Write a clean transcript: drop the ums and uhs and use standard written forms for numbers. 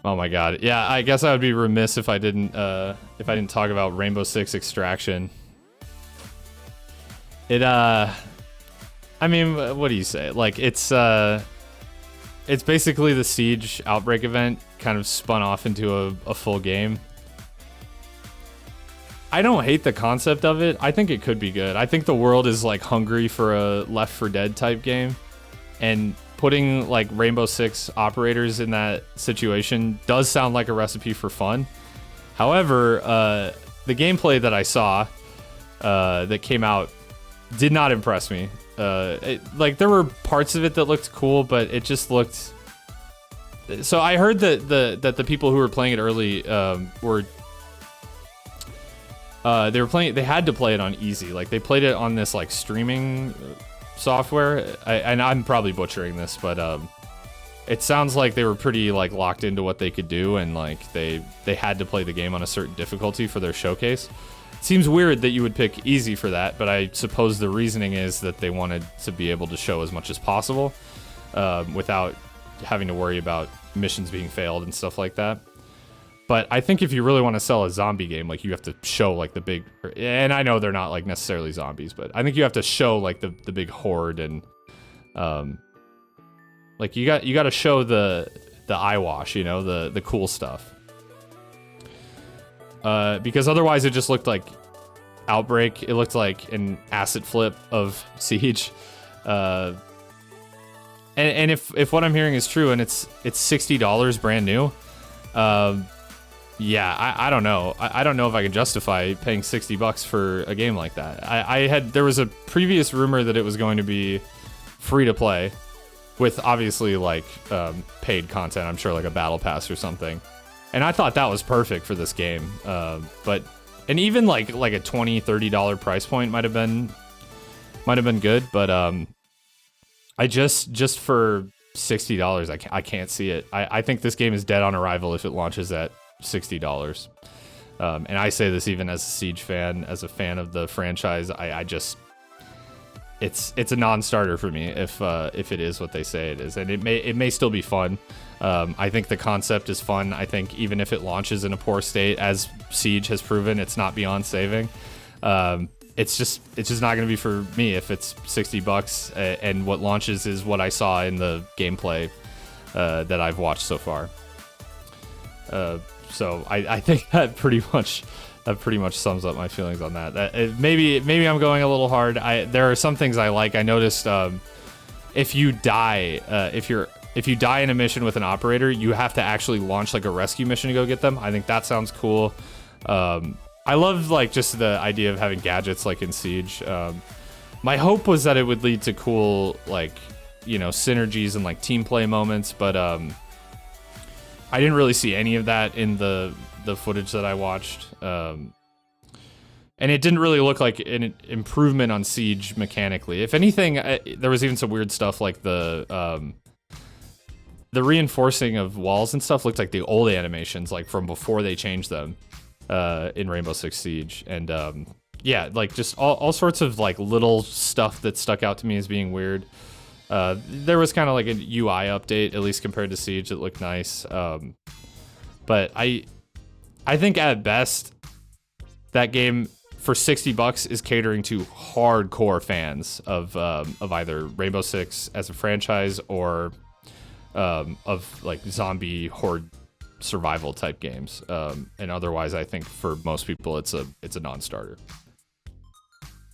Oh my god. Yeah, I guess I would be remiss if I didn't talk about Rainbow Six Extraction. It I mean, what do you say? Like it's basically the Siege Outbreak event kind of spun off into a full game. I don't hate the concept of it. I think it could be good. I think the world is like hungry for a Left 4 Dead type game, and putting like Rainbow Six operators in that situation does sound like a recipe for fun. However, the gameplay that I saw that came out did not impress me. Like there were parts of it that looked cool, but it just looked. So I heard that the people who were playing it early were. They had to play it on easy. Like they played it on this like streaming software. And I'm probably butchering this, but it sounds like they were pretty like locked into what they could do, and like they had to play the game on a certain difficulty for their showcase. It seems weird that you would pick easy for that, but I suppose the reasoning is that they wanted to be able to show as much as possible without having to worry about missions being failed and stuff like that. But I think if you really want to sell a zombie game, like you have to show like the big, and I know they're not like necessarily zombies, but I think you have to show like the big horde, and like you got to show the eyewash, you know, the cool stuff. Because otherwise it just looked like Outbreak. It looked like an asset flip of Siege. And if what I'm hearing is true, and it's $60 brand new, yeah, I don't know. I don't know if I can justify paying $60 for a game like that. There was a previous rumor that it was going to be free to play, with obviously like paid content. I'm sure like a battle pass or something. And I thought that was perfect for this game. And even like a $20, $30 price point might have been good. But I just for $60, I can't see it. I think this game is dead on arrival if it launches at $60. And I say this even as a Siege fan, as a fan of the franchise. It's a non-starter for me if it is what they say it is, and it may still be fun. I think the concept is fun. I think even if it launches in a poor state, as Siege has proven, it's not beyond saving. It's just not going to be for me if it's $60 and what launches is what I saw in the gameplay that I've watched so far. So I think that pretty much sums up my feelings on that. Maybe I'm going a little hard. There are some things I like. I noticed if you die, if you die in a mission with an operator, you have to actually launch like a rescue mission to go get them. I think that sounds cool. I love like just the idea of having gadgets like in Siege. My hope was that it would lead to cool like, you know, synergies and like team play moments, but I didn't really see any of that in the footage that I watched. And it didn't really look like an improvement on Siege mechanically. If anything, there was even some weird stuff like the reinforcing of walls and stuff looked like the old animations, like from before they changed them in Rainbow Six Siege. And yeah, like just all sorts of like little stuff that stuck out to me as being weird. There was kind of like a UI update, at least compared to Siege, that looked nice. But I think at best, that game for $60 is catering to hardcore fans of either Rainbow Six as a franchise or of like zombie horde survival type games. And otherwise, I think for most people, it's a non-starter.